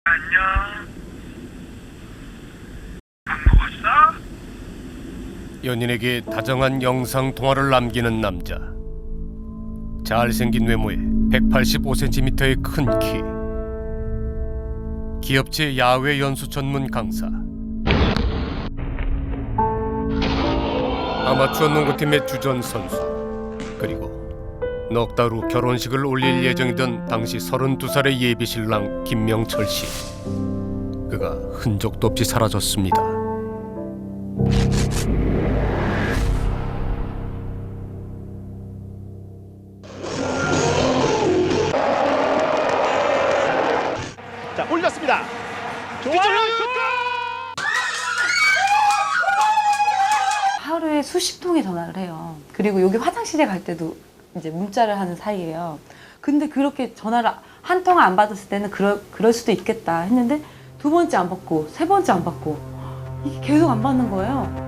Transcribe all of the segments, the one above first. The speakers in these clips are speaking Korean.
안녕. 밥 먹었어? 연인에게 다정한 영상 통화를 남기는 남자. 잘생긴 외모에 185cm의 큰 키. 기업체 야외 연수 전문 강사. 아마추어 농구팀의 주전 선수. 그리고 넉 달 후 결혼식을 올릴 예정이던 당시 32살의 예비신랑 김명철 씨. 그가 흔적도 없이 사라졌습니다. 자, 올렸습니다. 좋아요. 하루에 수십 통의 전화를 해요. 그리고 여기 화장실에 갈 때도 이제 문자를 하는 사이예요. 근데 그렇게 전화를 한 통 안 받았을 때는 그럴 수도 있겠다 했는데 두 번째 안 받고 세 번째 안 받고 이게 계속 안 받는 거예요.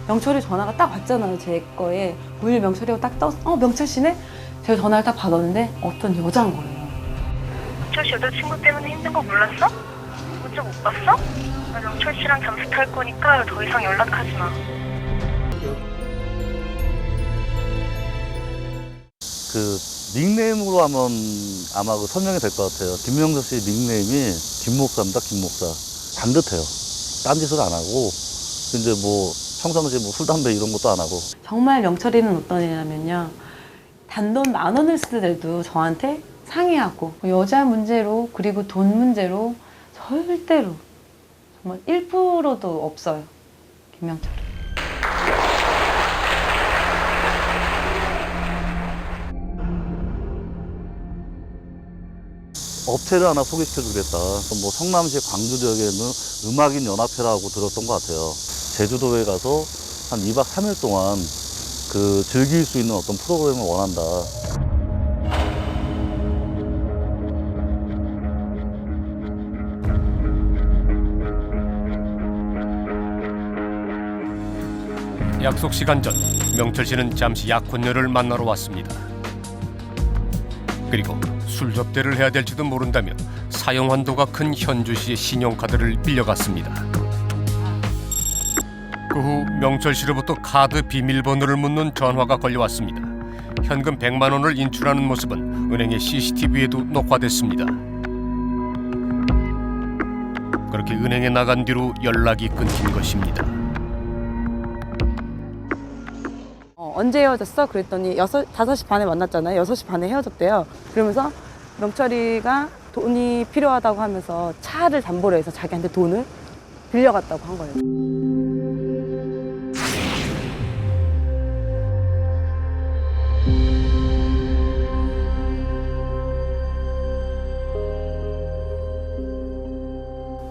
명철이 전화가 딱 왔잖아요. 제 거에 9일 명철이라고 딱 떠서 명철 씨네? 제가 전화를 딱 받았는데 어떤 여자인 거예요. 명철 씨 여자친구 때문에 힘든 거 몰랐어? 문자 못 봤어? 나 명철 씨랑 잠수 탈 거니까 더 이상 연락하지 마. 그 닉네임으로 하면 아마 그 설명이 될 것 같아요. 김명철 씨 닉네임이 김목사입니다. 김목사. 반듯해요. 딴짓을 안 하고 이제 뭐 평상시에 뭐 술 담배 이런 것도 안 하고. 정말 명철이는 어떤 애냐면요. 단돈 10,000원을 쓰더라도 저한테 상의하고 여자 문제로 그리고 돈 문제로 절대로 정말 1%도 없어요. 김명철. 업체를 하나 소개시켜주겠다. 뭐 성남시 광주 지역에는 음악인 연합회라고 들었던 것 같아요. 제주도에 가서 한 2박 3일 동안 그 즐길 수 있는 어떤 프로그램을 원한다. 약속 시간 전 명철 씨는 잠시 약혼녀를 만나러 왔습니다. 그리고 술 접대를 해야 될지도 모른다며 사용 한도가 큰 현주 씨의 신용카드를 빌려갔습니다. 그 후 명철 씨로부터 카드 비밀번호를 묻는 전화가 걸려왔습니다. 현금 100만 원을 인출하는 모습은 은행의 CCTV에도 녹화됐습니다. 그렇게 은행에 나간 뒤로 연락이 끊긴 것입니다. 언제 헤어졌어? 그랬더니 5시 반에 만났잖아요. 6시 반에 헤어졌대요. 그러면서 명철이가 돈이 필요하다고 하면서 차를 담보로 해서 자기한테 돈을 빌려갔다고 한 거예요.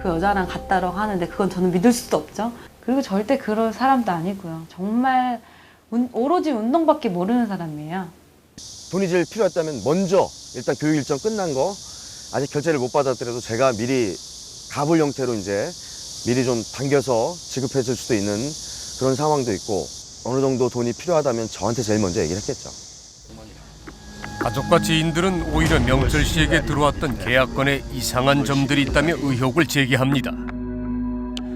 그 여자랑 갔다라고 하는데 그건 저는 믿을 수도 없죠. 그리고 절대 그럴 사람도 아니고요. 정말 오로지 운동밖에 모르는 사람이에요. 돈이 제일 필요했다면 먼저 일단 교육 일정 끝난 거 아직 결제를 못 받았더라도 제가 미리 가불 형태로 이제 미리 좀 당겨서 지급해 줄 수도 있는 그런 상황도 있고 어느 정도 돈이 필요하다면 저한테 제일 먼저 얘기를 했겠죠. 가족과 지인들은 오히려 명철 씨에게 들어왔던 계약건에 이상한 점들이 있다며 의혹을 제기합니다.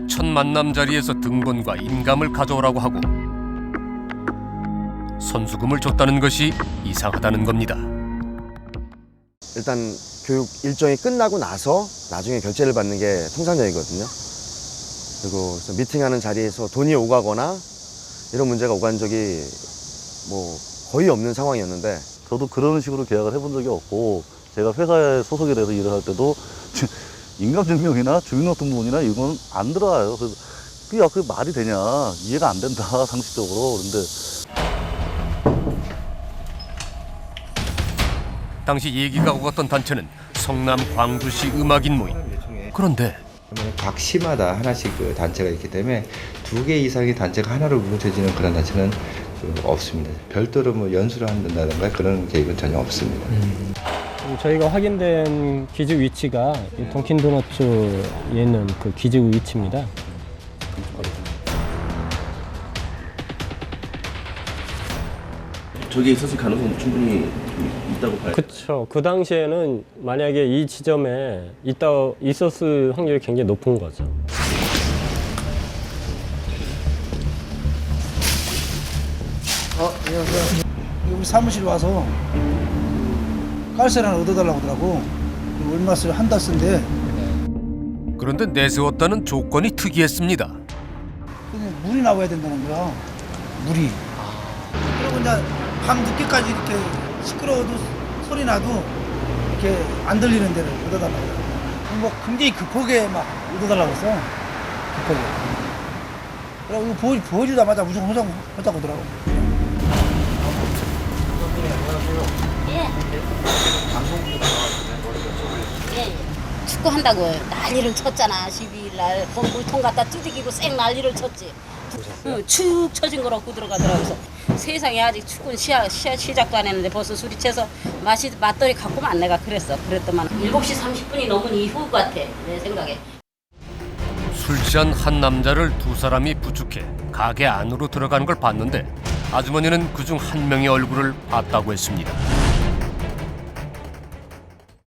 첫 만남 자리에서 등본과 인감을 가져오라고 하고 선수금을 줬다는 것이 이상하다는 겁니다. 일단 교육 일정이 끝나고 나서 나중에 결제를 받는 게 통상적이거든요. 그리고 그래서 미팅하는 자리에서 돈이 오가거나 이런 문제가 오간 적이 뭐 거의 없는 상황이었는데 저도 그런 식으로 계약을 해본 적이 없고 제가 회사에 소속이 돼서 일을 할 때도 인감증명이나 주민등록번호나 이건 안 들어와요. 그래서 그게 말이 되냐 이해가 안 된다 상식적으로. 그런데 당시 얘기가 오갔던 단체는 성남 광주시 음악인 모임. 그런데 그러면 각 시마다 하나씩 그 단체가 있기 때문에 2개 이상의 단체가 하나로 뭉쳐지는 그런 단체는 없습니다. 별도로 뭐 연수를 한다든가 그런 계획은 전혀 없습니다. 저희가 확인된 기지 위치가 이 던킨도너츠에 있는 그 기지 위치입니다. 저게 있었을 가능성도 충분히 있다고 봐요. 그쵸. 그 당시에는 만약에 이 지점에 있었을 확률이 굉장히 높은 거죠. 안녕하세요. 우리 사무실 와서 깔쇠를 하나 얻어달라고 하더라고. 얼마씩 한다 쓴데 그런데 내세웠다는 조건이 특이했습니다. 그냥 물이 나와야 된다는 거야. 물이. 그리고 이제 밤 늦게까지 이렇게 시끄러워도 소리 나도 이렇게 안 들리는 데를 얻어달라고 그래. 뭐 굉장히 급하게 막 얻어달라고 했어. 급하게. 그리고 이거 보여주자마자 무조건 하자고 하더라고. 축구 한다고 난리를 쳤잖아. 12일 날 물통 갖다 뚜디기고 쌩 난리를 쳤지. 축 처진 거라고 들어가더라고. 그래서 세상에 아직 축구는 시작도 안 했는데 벌써 술이 채서 맞더니 갖고만 내가 그랬더만 7시 30분이 넘은 이후 같아 내 생각에. 술 취한 한 남자를 두 사람이 부축해 가게 안으로 들어가는 걸 봤는데 아주머니는 그중 한 명의 얼굴을 봤다고 했습니다.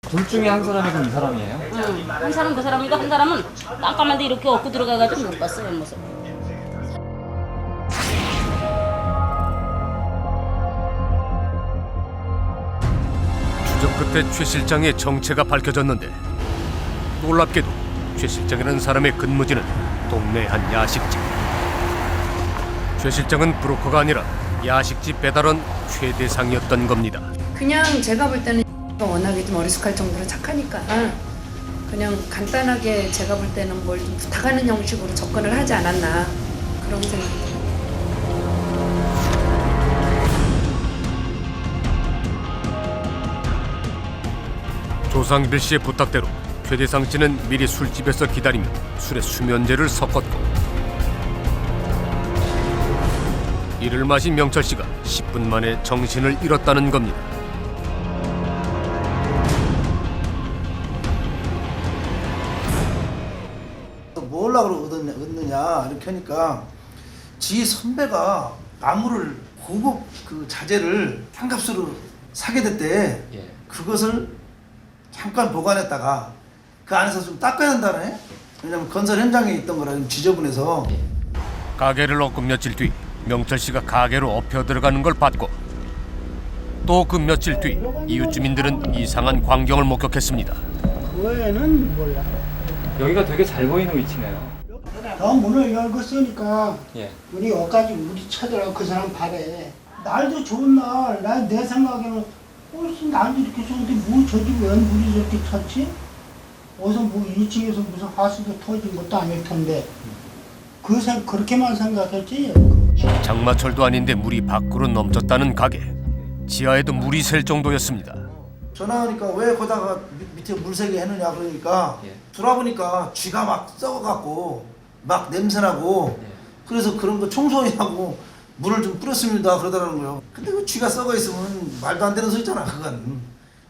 둘 중에 한 사람이 그럼 이 사람이에요? 응. 한 사람 그 사람이고 한 사람은 깜깜한데 이렇게 업고 들어가가지고 못 봤어요 모습. 추적 끝에 최 실장의 정체가 밝혀졌는데 놀랍게도 최 실장이라는 사람의 근무지는 동네 한 야식집. 최 실장은 브로커가 아니라 야식집 배달원 최대상이었던 겁니다. 그냥 제가 볼 때는 워낙에 좀 어리숙할 정도로 착하니까 그냥 간단하게 제가 볼 때는 뭘 좀 부탁하는 형식으로 접근을 하지 않았나 그런 생각이 들어요. 조상길 씨의 부탁대로 최대상 씨는 미리 술집에서 기다리며 술에 수면제를 섞었고 이를 마신 명철 씨가 10분 만에 정신을 잃었다는 겁니다. 뭐 하려고 얻느냐 이렇게 하니까 지 선배가 나무를 고급 그 자재를 싼값으로 사게 됐대. 그것을 잠깐 보관했다가 그 안에서 좀 닦아야 한다네. 왜냐면 건설 현장에 있던 거라 좀 지저분해서. 가게를 얻고 며칠 뒤 명철 씨가 가게로 업혀 들어가는 걸 봤고 또 그 며칠 뒤 이웃 주민들은 이상한 광경을 목격했습니다. 그 외에는 몰라. 여기가 되게 잘 보이는 위치네요. 너 문을 열고 쓰니까 예. 우리 여기까지 물이 차더라고. 그 사람 발에. 날도 좋은 날, 내 생각에는 훨씬 날도 이렇게 좋은데 뭐 저기 왜 물이 저렇게 찼지? 어디서 뭐 2층에서 무슨 하수도 터진 것도 아닐 텐데 그렇게만 생각했지. 장마철도 아닌데 물이 밖으로 넘쳤다는 가게. 지하에도 물이 셀 정도였습니다. 전화하니까 왜 거다가 밑에 물새게 해느냐 그러니까 들어보니까 쥐가 막 썩어갖고 막 냄새나고 그래서 그런 거 청소하고 물을 좀 뿌렸습니다 그러더라는 거예요. 근데 그 쥐가 썩어 있으면 말도 안 되는 소리잖아 그건.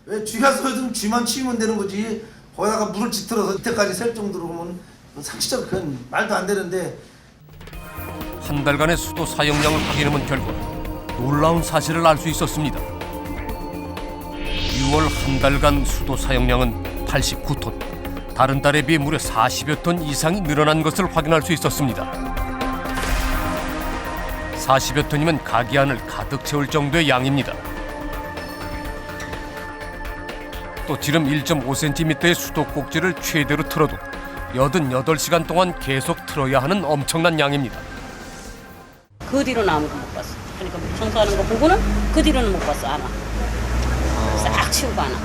왜 쥐가 썩어 있으면 쥐만 치우면 되는 거지 거기다가 물을 짙어서 이때까지 셀 정도로 보면 상식적 그건 말도 안 되는데. 한 달간의 수도 사용량을 확인해본 결과 놀라운 사실을 알 수 있었습니다. 6월 한 달간 수도 사용량은 89톤. 다른 달에 비해 무려 40여 톤 이상이 늘어난 것을 확인할 수 있었습니다. 40여 톤이면 가게 안을 가득 채울 정도의 양입니다. 또 지름 1.5cm의 수도꼭지를 최대로 틀어도 88시간 동안 계속 틀어야 하는 엄청난 양입니다. 그 뒤로는 아무도 못 봤어. 그러니까 물 청소하는 거 보고는 그 뒤로는 못 봤어. 안 와. 싹 치우고 안 와.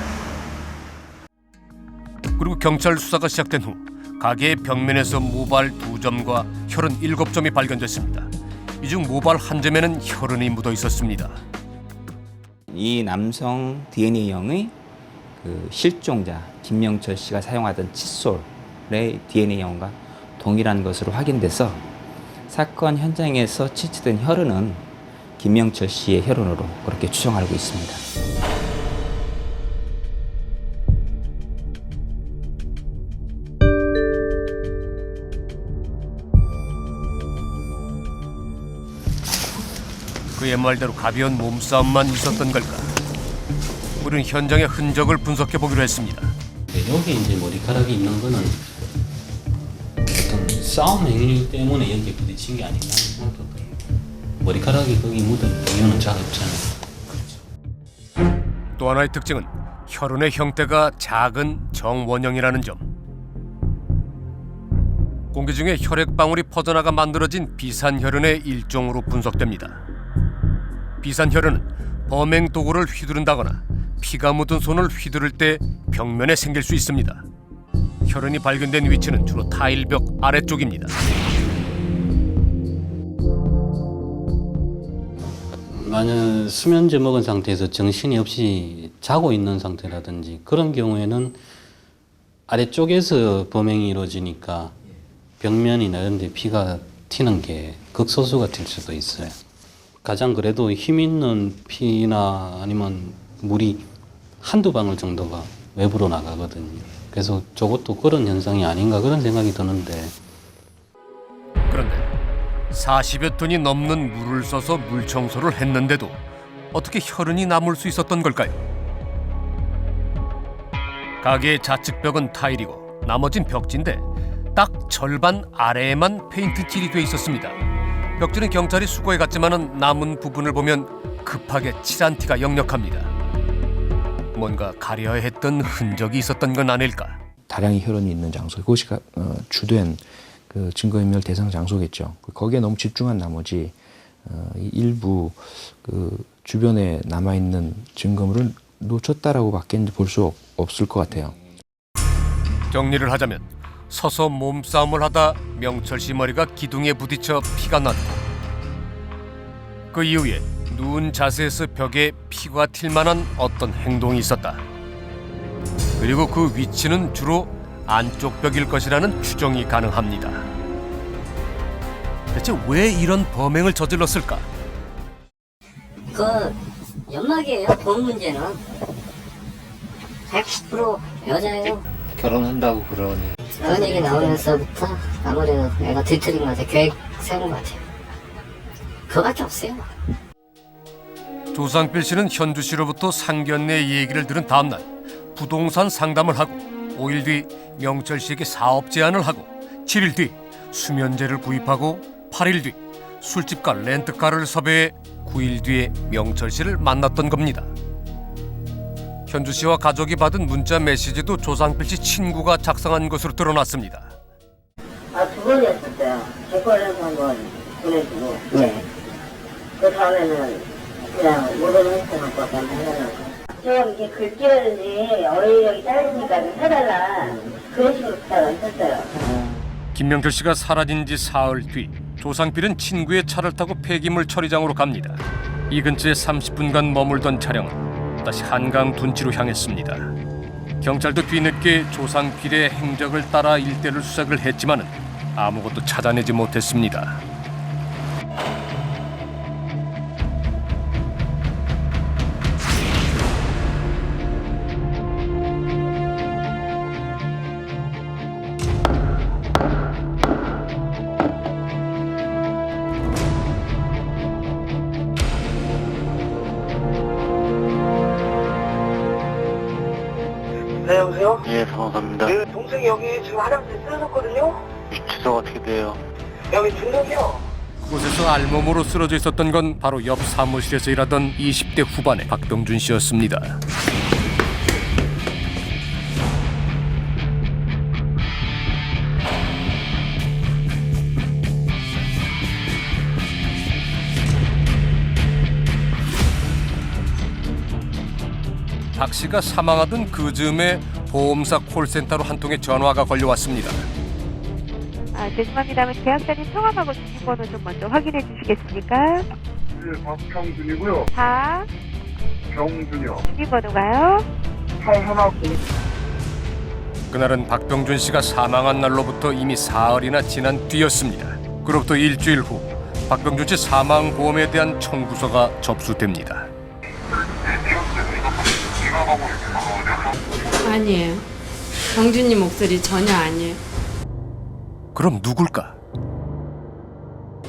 그리고 경찰 수사가 시작된 후 가게의 벽면에서 모발 2점과 혈흔 7점이 발견됐습니다. 이 중 모발 1점에는 혈흔이 묻어 있었습니다. 이 남성 DNA형의 그 실종자 김명철 씨가 사용하던 칫솔의 DNA형과 동일한 것으로 확인돼서 사건 현장에서 채취된 혈흔은 김명철 씨의 혈흔으로 그렇게 추정하고 있습니다. 그의 말대로 가벼운 몸싸움만 있었던 걸까? 우리는 현장의 흔적을 분석해 보기로 했습니다. 여기 이제 머리카락이 있는 거는 어떤 싸움 행위 때문에 여기에 부딪힌 게 아닌가 하는 생각도 들어요. 머리카락이 거기 묻은 이유는 잘 없잖아요. 또 하나의 특징은 혈흔의 형태가 작은 정원형이라는 점. 공기 중에 혈액방울이 퍼져나가 만들어진 비산혈흔의 일종으로 분석됩니다. 비산혈흔은 범행 도구를 휘두른다거나 피가 묻은 손을 휘두를 때 벽면에 생길 수 있습니다. 혈흔이 발견된 위치는 주로 타일벽 아래쪽입니다. 만약 수면제 먹은 상태에서 정신이 없이 자고 있는 상태라든지 그런 경우에는 아래쪽에서 범행이 이루어지니까 벽면이나 이런 데 피가 튀는 게 극소수가 될 수도 있어요. 가장 그래도 힘 있는 피나 아니면 물이 한두 방울 정도가 외부로 나가거든요. 그래서 저것도 그런 현상이 아닌가 그런 생각이 드는데. 그런데 40여 톤이 넘는 물을 써서 물 청소를 했는데도 어떻게 혈흔이 남을 수 있었던 걸까요? 가게의 좌측 벽은 타일이고 나머진 벽지인데 딱 절반 아래에만 페인트 칠이 돼 있었습니다. 벽지는 경찰이 수거해 갔지만은 남은 부분을 보면 급하게 칠한 티가 역력합니다. 뭔가 가려야 했던 흔적이 있었던 건 아닐까? 다량의 혈흔이 있는 장소, 그것이 주된 그 증거인멸 대상 장소겠죠. 거기에 너무 집중한 나머지 일부 그 주변에 남아 있는 증거물을 놓쳤다라고밖에 볼 수 없을 것 같아요. 정리를 하자면 서서 몸싸움을 하다 명철 씨 머리가 기둥에 부딪혀 피가 났고 그 이후에 누운 자세에서 벽에 피가 튈 만한 어떤 행동이 있었다. 그리고 그 위치는 주로 안쪽 벽일 것이라는 추정이 가능합니다. 대체 왜 이런 범행을 저질렀을까? 그 연막이에요. 돈 문제는 100% 여자예요. 결혼한다고 그러니 그런 얘기 나오면서부터 아무래도 애가 뒤틀린 것 같아요. 계획 세운 것 같아요. 그거밖에 없어요. 조상필 씨는 현주 씨로부터 상견례 얘기를 들은 다음 날 부동산 상담을 하고 5일 뒤 명철 씨에게 사업 제안을 하고 7일 뒤 수면제를 구입하고 8일 뒤 술집과 렌트카를 섭외해 9일 뒤에 명철 씨를 만났던 겁니다. 현주 씨와 가족이 받은 문자 메시지도 조상필 씨 친구가 작성한 것으로 드러났습니다. 두 번이었었어요. 제 거를 한번 보내주고, 네. 그 다음에는 그냥 모르는 헬스 갖고 한번 해달라고. 좀 이게 글귀라든지 어휘력이 짧으니까 좀 해달라. 그런 식으로 부탁을 했었어요. 김명철 씨가 사라진 지 사흘 뒤 조상필은 친구의 차를 타고 폐기물 처리장으로 갑니다. 이 근처에 30분간 머물던 차량은 다시 한강 둔치로 향했습니다. 경찰도 뒤늦게 조상필의 행적을 따라 일대를 수색을 했지만 아무것도 찾아내지 못했습니다. 네, 여보세요? 예, 반갑습니다. 네, 동생이 여기 지금 화장실 쓰러졌거든요? 주소가 어떻게 돼요? 여기 중동이요. 그곳에서 알몸으로 쓰러져 있었던 건 바로 옆 사무실에서 일하던 20대 후반의 박병준 씨였습니다. 박 씨가 사망하던 그 즈음에 보험사 콜센터로 한 통의 전화가 걸려왔습니다. 죄송합니다만 계약자님 성함하고 주민번호 좀 먼저 확인해 주시겠습니까? 네, 박형준이고요. 박병준이요. 병준이요. 주민번호가요? 810. 그날은 박병준 씨가 사망한 날로부터 이미 사흘이나 지난 뒤였습니다. 그로부터 일주일 후 박병준 씨 사망보험에 대한 청구서가 접수됩니다. 아니에요. 병준님 목소리 전혀 아니에요. 그럼 누굴까?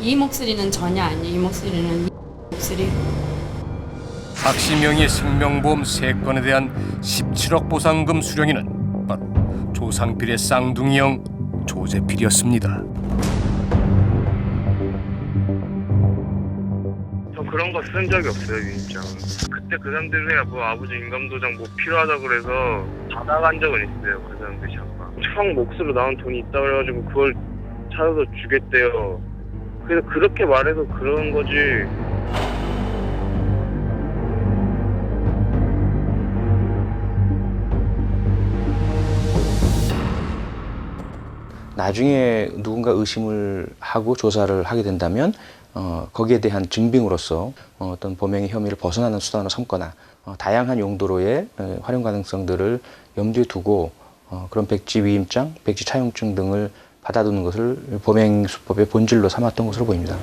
이 목소리는 전혀 아니에요. 이 목소리는 입술이. 박 씨 명의의 생명보험 3건에 대한 17억 보상금 수령인은 바로 조상필의 쌍둥이 형 조재필이었습니다. 저 그런 거 쓴 적이 없어요, 유인장. 그때 그 사람들이 뭐 아버지 인감도장 뭐 필요하다 그래서 받아간 적은 있어요, 그 사람들이 잠깐. 형 몫으로 나온 돈이 있다 그래가지고 그걸 찾아서 주겠대요. 그래서 그렇게 말해서 그런 거지. 나중에 누군가 의심을 하고 조사를 하게 된다면 거기에 대한 증빙으로서 어떤 범행의 혐의를 벗어나는 수단으로 삼거나 다양한 용도로의 활용 가능성들을 염두에 두고 그런 백지 위임장, 백지 차용증 등을 받아두는 것을 범행 수법의 본질로 삼았던 것으로 보입니다.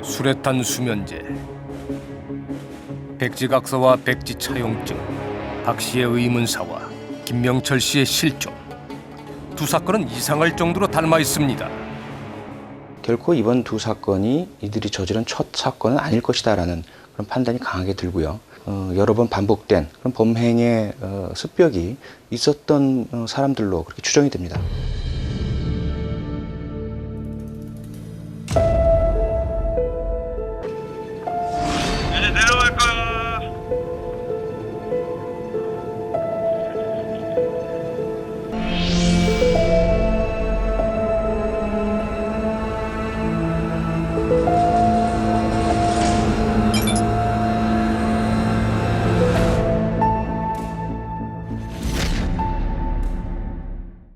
수레탄 수면제, 백지각서와 백지 차용증, 박 씨의 의문사와 김명철 씨의 실종. 두 사건은 이상할 정도로 닮아 있습니다. 결코 이번 두 사건이 이들이 저지른 첫 사건은 아닐 것이다라는 그런 판단이 강하게 들고요. 여러 번 반복된 그런 범행의 습벽이 있었던 사람들로 그렇게 추정이 됩니다.